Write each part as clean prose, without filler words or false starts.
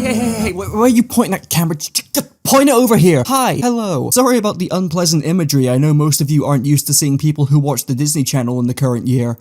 Hey, where are you pointing that camera? Just point it over here. Hi, hello. Sorry about the unpleasant imagery. I know most of you aren't used to seeing people who watch the Disney Channel in the current year.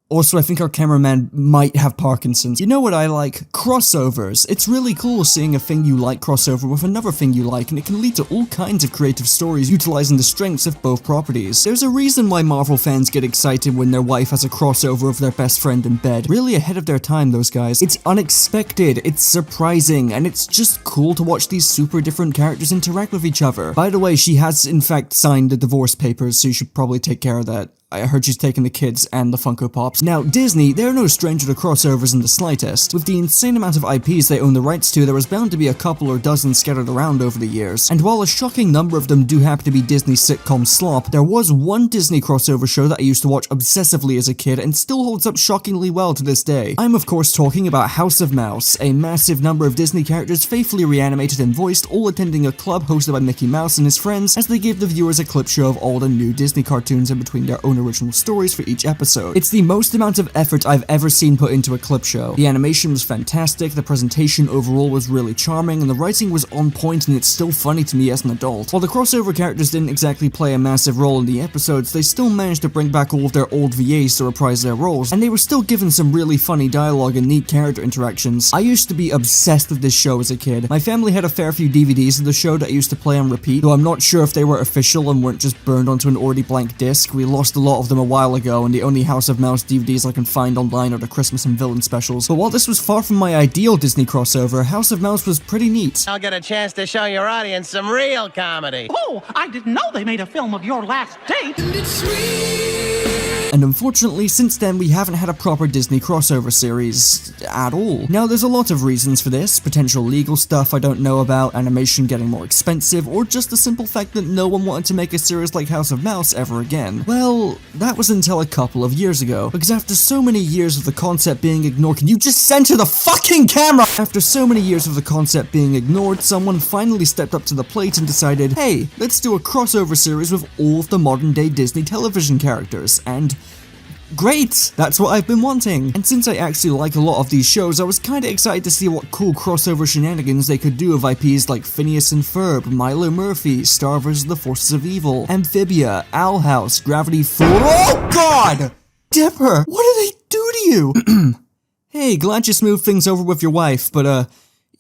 Also, I think our cameraman might have Parkinson's. You know what I like? Crossovers. It's really cool seeing a thing you like crossover with another thing you like, and it can lead to all kinds of creative stories utilizing the strengths of both properties. There's a reason why Marvel fans get excited when their wife has a crossover of their best friend in bed. Really ahead of their time, those guys. It's unexpected, it's surprising, and it's just cool to watch these super different characters interact with each other. By the way, she has in fact signed the divorce papers, so you should probably take care of that. I heard she's taking the kids and the Funko Pops. Now, Disney, they're no stranger to crossovers in the slightest. With the insane amount of IPs they own the rights to, there was bound to be a couple or dozen scattered around over the years. And while a shocking number of them do happen to be Disney sitcom slop, there was one Disney crossover show that I used to watch obsessively as a kid and still holds up shockingly well to this day. I'm of course talking about House of Mouse, a massive number of Disney characters faithfully reanimated and voiced, all attending a club hosted by Mickey Mouse and his friends as they gave the viewers a clip show of all the new Disney cartoons in between their own original stories for each episode. It's the most amount of effort I've ever seen put into a clip show. The animation was fantastic, the presentation overall was really charming, and the writing was on point, and it's still funny to me as an adult. While the crossover characters didn't exactly play a massive role in the episodes, they still managed to bring back all of their old VAs to reprise their roles, and they were still given some really funny dialogue and neat character interactions. I used to be obsessed with this show as a kid. My family had a fair few DVDs of the show that I used to play on repeat, though I'm not sure if they were official and weren't just burned onto an already blank disc. We lost a lot of them a while ago, and the only House of Mouse DVDs I can find online are the Christmas and Villain specials. But while this was far from my ideal Disney crossover, House of Mouse was pretty neat. I'll get a chance to show your audience some real comedy. Oh, I didn't know they made a film of your last date. And unfortunately, since then, we haven't had a proper Disney crossover series at all. Now, there's a lot of reasons for this: potential legal stuff I don't know about, animation getting more expensive, or just the simple fact that no one wanted to make a series like House of Mouse ever again. Well, that was until a couple of years ago, because after so many years of the concept being ignored— can you just center the fucking camera? After so many years of the concept being ignored, someone finally stepped up to the plate and decided, hey, let's do a crossover series with all of the modern day Disney television characters, and great! That's what I've been wanting. And since I actually like a lot of these shows, I was kinda excited to see what cool crossover shenanigans they could do with IPs like Phineas and Ferb, Milo Murphy, Star vs. the Forces of Evil, Amphibia, Owl House, Gravity Falls— oh god! Dipper, what did they do to you? Hey, glad you smoothed things over with your wife, but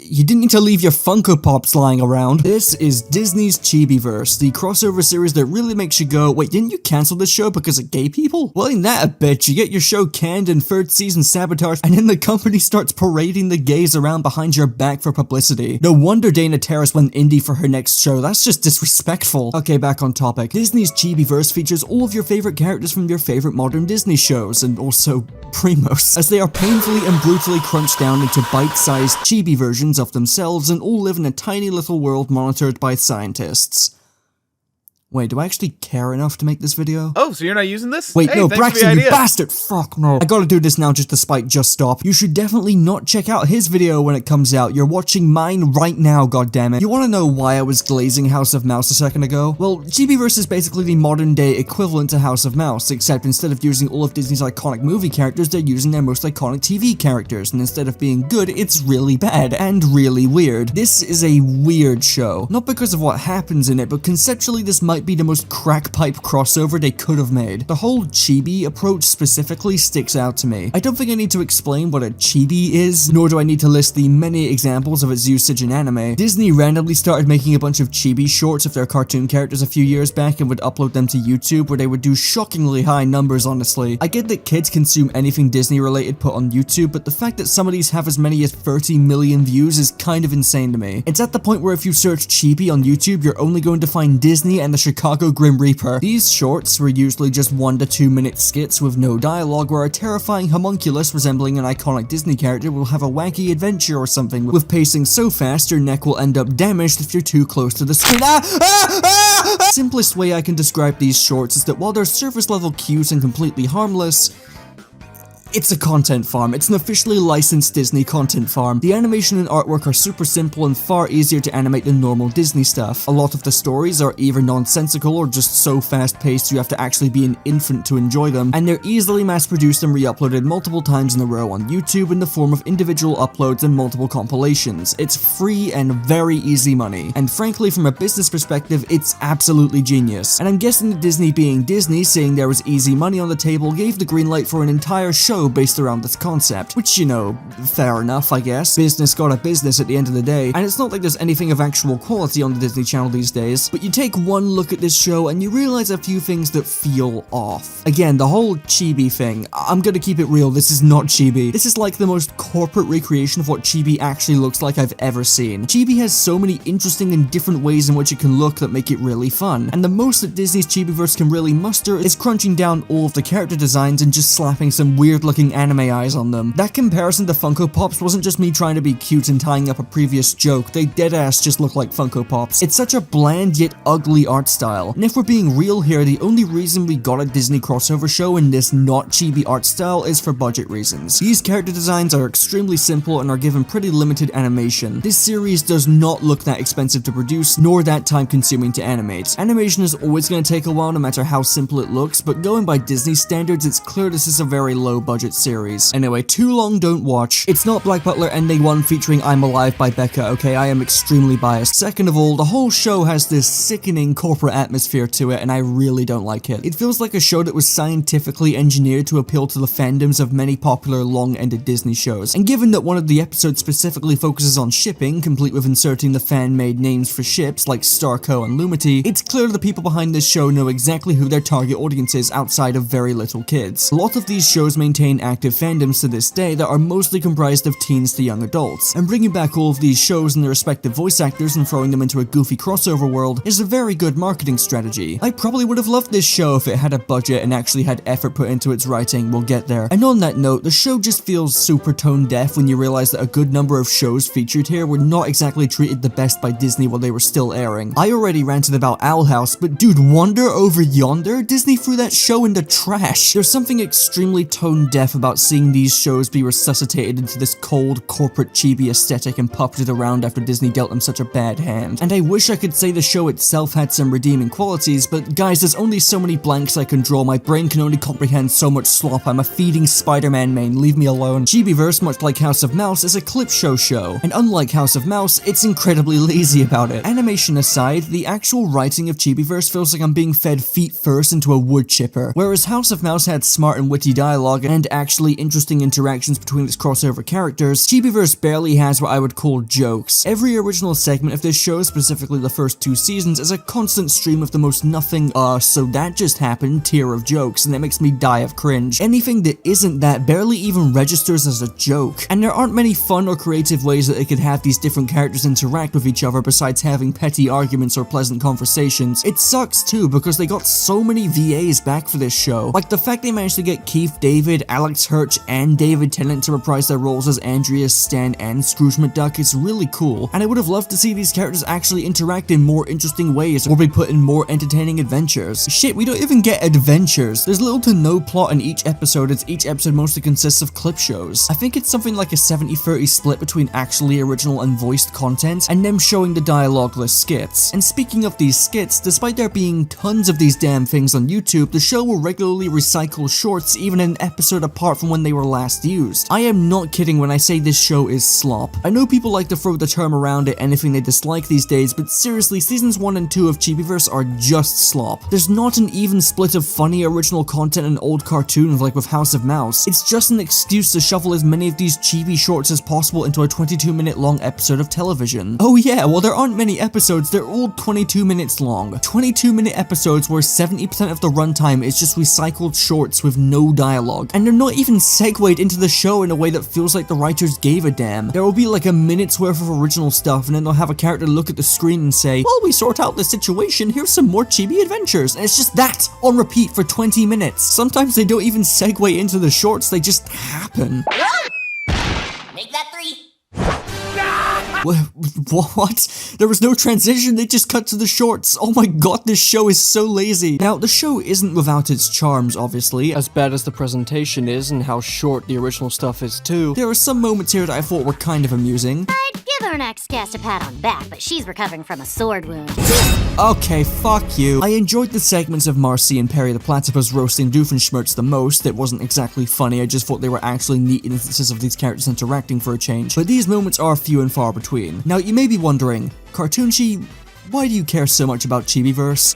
you didn't need to leave your Funko Pops lying around. This is Disney's Chibiverse, the crossover series that really makes you go, wait, didn't you cancel this show because of gay people? Well, ain't that a bitch? You get your show canned and third season sabotaged, and then the company starts parading the gays around behind your back for publicity. No wonder Dana Terrace went indie for her next show. That's just disrespectful. Okay, back on topic. Disney's Chibiverse features all of your favorite characters from your favorite modern Disney shows, and also Primos, as they are painfully and brutally crunched down into bite-sized chibi versions of themselves, and all live in a tiny little world monitored by scientists. Wait, do I actually care enough to make this video? Oh, so you're not using this? Wait, hey, no, thanks for the Braxton, you idea. bastard! Fuck no. I gotta do this now just to spite Just Stop. You should definitely not check out his video when it comes out. You're watching mine right now, goddammit. You wanna know why I was glazing House of Mouse a second ago? Well, Chibiverse is basically the modern day equivalent to House of Mouse, except instead of using all of Disney's iconic movie characters, they're using their most iconic TV characters, and instead of being good, it's really bad, and really weird. This is a weird show. Not because of what happens in it, but conceptually this might be the most crackpipe crossover they could have made. The whole chibi approach specifically sticks out to me. I don't think I need to explain what a chibi is, nor do I need to list the many examples of its usage in anime. Disney randomly started making a bunch of chibi shorts of their cartoon characters a few years back and would upload them to YouTube, where they would do shockingly high numbers, honestly. I get that kids consume anything Disney related put on YouTube, but the fact that some of these have as many as 30 million views is kind of insane to me. It's at the point where if you search chibi on YouTube, you're only going to find Disney and the Chicago Grim Reaper. These shorts were usually just 1 to 2 minute skits with no dialogue, where a terrifying homunculus resembling an iconic Disney character will have a wacky adventure or something, with pacing so fast your neck will end up damaged if you're too close to the screen. Simplest way I can describe these shorts is that while they're surface level cute and completely harmless, It's a content farm. It's an officially licensed Disney content farm. The animation and artwork are super simple and far easier to animate than normal Disney stuff. A lot of the stories are either nonsensical or just so fast-paced you have to actually be an infant to enjoy them, and they're easily mass-produced and re-uploaded multiple times in a row on YouTube in the form of individual uploads and multiple compilations. It's free and very easy money, and frankly from a business perspective it's absolutely genius. And I'm guessing that Disney being Disney, seeing there was easy money on the table, gave the green light for an entire show based around this concept, which, you know, fair enough I guess. Business got a business at the end of the day, and it's not like there's anything of actual quality on the Disney Channel these days, but you take one look at this show and you realize a few things that feel off. Again, the whole chibi thing, I'm gonna keep it real, this is not chibi. This is like the most corporate recreation of what chibi actually looks like I've ever seen. Chibi has so many interesting and different ways in which it can look that make it really fun, and the most that Disney's Chibiverse can really muster is crunching down all of the character designs and just slapping some weird looking anime eyes on them. That comparison to Funko Pops wasn't just me trying to be cute and tying up a previous joke, they deadass just look like Funko Pops. It's such a bland yet ugly art style, and if we're being real here, the only reason we got a Disney crossover show in this not chibi art style is for budget reasons. These character designs are extremely simple and are given pretty limited animation. This series does not look that expensive to produce, nor that time consuming to animate. Animation is always going to take a while no matter how simple it looks, but going by Disney standards, it's clear this is a very low budget series. Anyway, too long don't watch. It's not Black Butler and They Won featuring I'm Alive by Becca, okay? I am extremely biased. Second of all, the whole show has this sickening corporate atmosphere to it, and I really don't like it. It feels like a show that was scientifically engineered to appeal to the fandoms of many popular long-ended Disney shows, and given that one of the episodes specifically focuses on shipping, complete with inserting the fan-made names for ships like Starco and Lumity, it's clear the people behind this show know exactly who their target audience is outside of very little kids. A lot of these shows maintain active fandoms to this day that are mostly comprised of teens to young adults, and bringing back all of these shows and their respective voice actors and throwing them into a goofy crossover world is a very good marketing strategy. I probably would have loved this show if it had a budget and actually had effort put into its writing, we'll get there. And on that note, the show just feels super tone deaf when you realize that a good number of shows featured here were not exactly treated the best by Disney while they were still airing. I already ranted about Owl House, but dude, Wonder Over Yonder? Disney threw that show in the trash. There's something extremely tone deaf about seeing these shows be resuscitated into this cold corporate chibi aesthetic and puppeted around after Disney dealt them such a bad hand. And I wish I could say the show itself had some redeeming qualities, but guys, there's only so many blanks I can draw, my brain can only comprehend so much slop, I'm a feeding Spider-Man main, leave me alone. Chibiverse, much like House of Mouse, is a clip show, and unlike House of Mouse, it's incredibly lazy about it. Animation aside, the actual writing of Chibiverse feels like I'm being fed feet first into a wood chipper, whereas House of Mouse had smart and witty dialogue and actually interesting interactions between its crossover characters, Chibiverse barely has what I would call jokes. Every original segment of this show, specifically the first 2 seasons, is a constant stream of the most nothing, so that just happened tier of jokes, and that makes me die of cringe. Anything that isn't that barely even registers as a joke, and there aren't many fun or creative ways that it could have these different characters interact with each other besides having petty arguments or pleasant conversations. It sucks too because they got so many VAs back for this show. Like the fact they managed to get Keith David, Alex Hirsch, and David Tennant to reprise their roles as Andrea, Stan, and Scrooge McDuck is really cool, and I would have loved to see these characters actually interact in more interesting ways or be put in more entertaining adventures. Shit, we don't even get adventures. There's little to no plot in each episode, as each episode mostly consists of clip shows. I think it's something like a 70-30 split between actually original and voiced content, and them showing the dialogueless skits. And speaking of these skits, despite there being tons of these damn things on YouTube, the show will regularly recycle shorts even an episode apart from when they were last used. I am not kidding when I say this show is slop. I know people like to throw the term around at anything they dislike these days, but seriously, seasons 1 and 2 of Chibiverse are just slop. There's not an even split of funny original content and old cartoons like with House of Mouse. It's just an excuse to shuffle as many of these chibi shorts as possible into a 22-minute long episode of television. Oh yeah, well there aren't many episodes, they're all 22 minutes long. 22-minute episodes where 70% of the runtime is just recycled shorts with no dialogue, and they're not even segued into the show in a way that feels like the writers gave a damn. There will be like a minute's worth of original stuff, and then they'll have a character look at the screen and say, while we sort out the situation, here's some more chibi adventures, and it's just that on repeat for 20 minutes. Sometimes they don't even segue into the shorts, they just happen. Make that 3. What? There was no transition, they just cut to the shorts. Oh my god, this show is so lazy. Now, the show isn't without its charms, obviously. As bad as the presentation is and how short the original stuff is too, there are some moments here that I thought were kind of amusing. I'd give our next guest a pat on the back, but she's recovering from a sword wound. Okay, fuck you. I enjoyed the segments of Marcy and Perry the Platypus roasting Doofenshmirtz the most. It wasn't exactly funny, I just thought they were actually neat instances of these characters interacting for a change. But these moments are few and far between. Now, you may be wondering, Cartoonchi, why do you care so much about Chibiverse?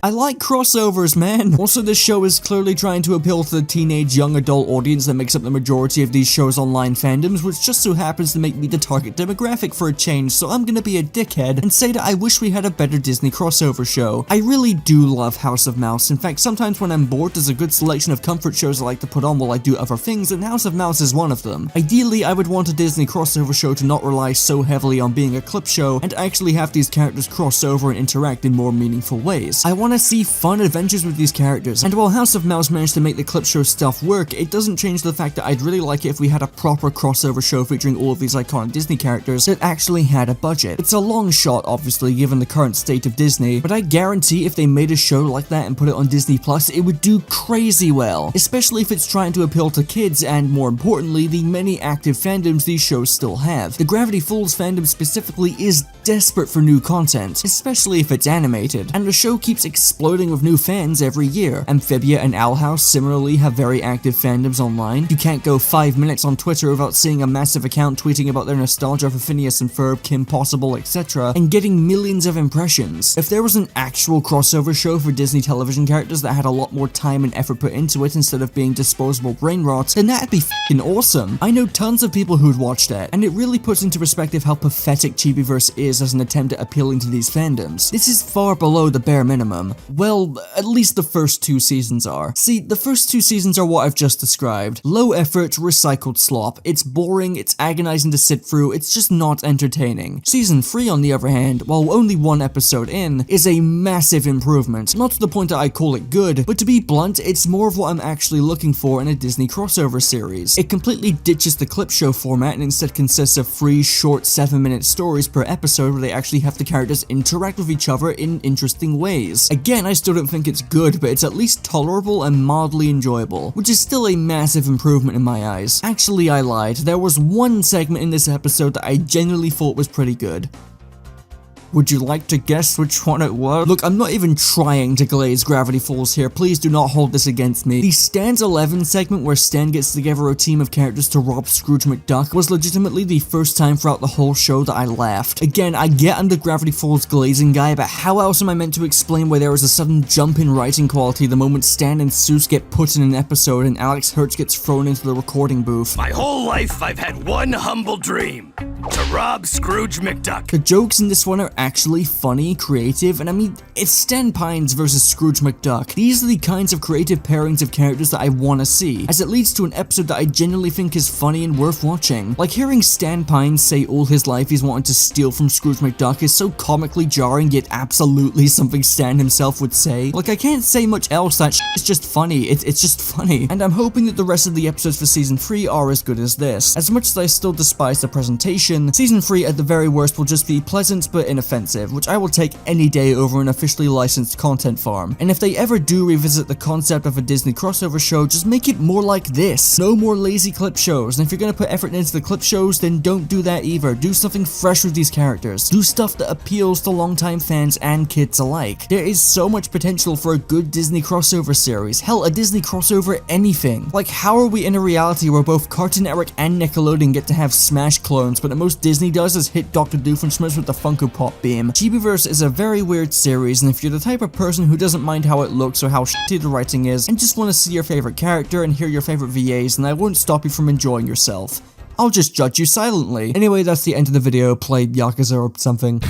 I like crossovers, man. Also, this show is clearly trying to appeal to the teenage young adult audience that makes up the majority of these shows' online fandoms, which just so happens to make me the target demographic for a change, so I'm gonna be a dickhead and say that I wish we had a better Disney crossover show. I really do love House of Mouse. In fact, sometimes when I'm bored, there's a good selection of comfort shows I like to put on while I do other things, and House of Mouse is one of them. Ideally, I would want a Disney crossover show to not rely so heavily on being a clip show, and actually have these characters cross over and interact in more meaningful ways. I want to see fun adventures with these characters, and while House of Mouse managed to make the clip show stuff work, it doesn't change the fact that I'd really like it if we had a proper crossover show featuring all of these iconic Disney characters that actually had a budget. It's a long shot, obviously, given the current state of Disney, but I guarantee if they made a show like that and put it on Disney Plus, it would do crazy well, especially if it's trying to appeal to kids and, more importantly, the many active fandoms these shows still have. The Gravity Falls fandom specifically is desperate for new content, especially if it's animated, and the show keeps exploding with new fans every year. Amphibia and Owl House similarly have very active fandoms online. You can't go 5 minutes on Twitter without seeing a massive account tweeting about their nostalgia for Phineas and Ferb, Kim Possible, etc., and getting millions of impressions. If there was an actual crossover show for Disney television characters that had a lot more time and effort put into it instead of being disposable brain rot, then that'd be f***ing awesome. I know tons of people who'd watch that, and it really puts into perspective how pathetic Chibiverse is as an attempt at appealing to these fandoms. This is far below the bare minimum. Well, at least the first 2 seasons are. See, the first 2 seasons are what I've just described. Low effort, recycled slop. It's boring, it's agonizing to sit through, it's just not entertaining. Season 3, on the other hand, while only 1 episode in, is a massive improvement. Not to the point that I call it good, but to be blunt, it's more of what I'm actually looking for in a Disney crossover series. It completely ditches the clip show format and instead consists of 3 short 7-minute stories per episode where they actually have the characters interact with each other in interesting ways. Again, I still don't think it's good, but it's at least tolerable and mildly enjoyable, which is still a massive improvement in my eyes. Actually, I lied. There was one segment in this episode that I genuinely thought was pretty good. Would you like to guess which one it was? Look, I'm not even trying to glaze Gravity Falls here, please do not hold this against me. The Stan's 11 segment where Stan gets together a team of characters to rob Scrooge McDuck was legitimately the first time throughout the whole show that I laughed. Again, I get I'm the Gravity Falls glazing guy, but how else am I meant to explain why there was a sudden jump in writing quality the moment Stan and Seuss get put in an episode and Alex Hirsch gets thrown into the recording booth? My whole life I've had one humble dream: to rob Scrooge McDuck. The jokes in this one are actually funny, creative, and I mean, it's Stan Pines versus Scrooge McDuck. These are the kinds of creative pairings of characters that I want to see, as it leads to an episode that I genuinely think is funny and worth watching. Like hearing Stan Pines say all his life he's wanted to steal from Scrooge McDuck is so comically jarring, yet absolutely something Stan himself would say. Like, I can't say much else, that is just funny. It's just funny. And I'm hoping that the rest of the episodes for season 3 are as good as this. As much as I still despise the presentation, season 3 at the very worst will just be pleasant but inoffensive, which I will take any day over an officially licensed content farm. And if they ever do revisit the concept of a Disney crossover show, just make it more like this. No more lazy clip shows, and if you're gonna put effort into the clip shows, then don't do that either. Do something fresh with these characters. Do stuff that appeals to longtime fans and kids alike. There is so much potential for a good Disney crossover series. Hell, a Disney crossover anything. Like, how are we in a reality where both Cartoon Network and Nickelodeon get to have Smash clones, but the most Disney does is hit Dr. Doofenshmirtz with the Funko Pop beam? Chibiverse is a very weird series, and if you're the type of person who doesn't mind how it looks or how shitty the writing is, and just want to see your favorite character and hear your favorite VAs, then I won't stop you from enjoying yourself. I'll just judge you silently. Anyway, that's the end of the video. Play Yakuza or something.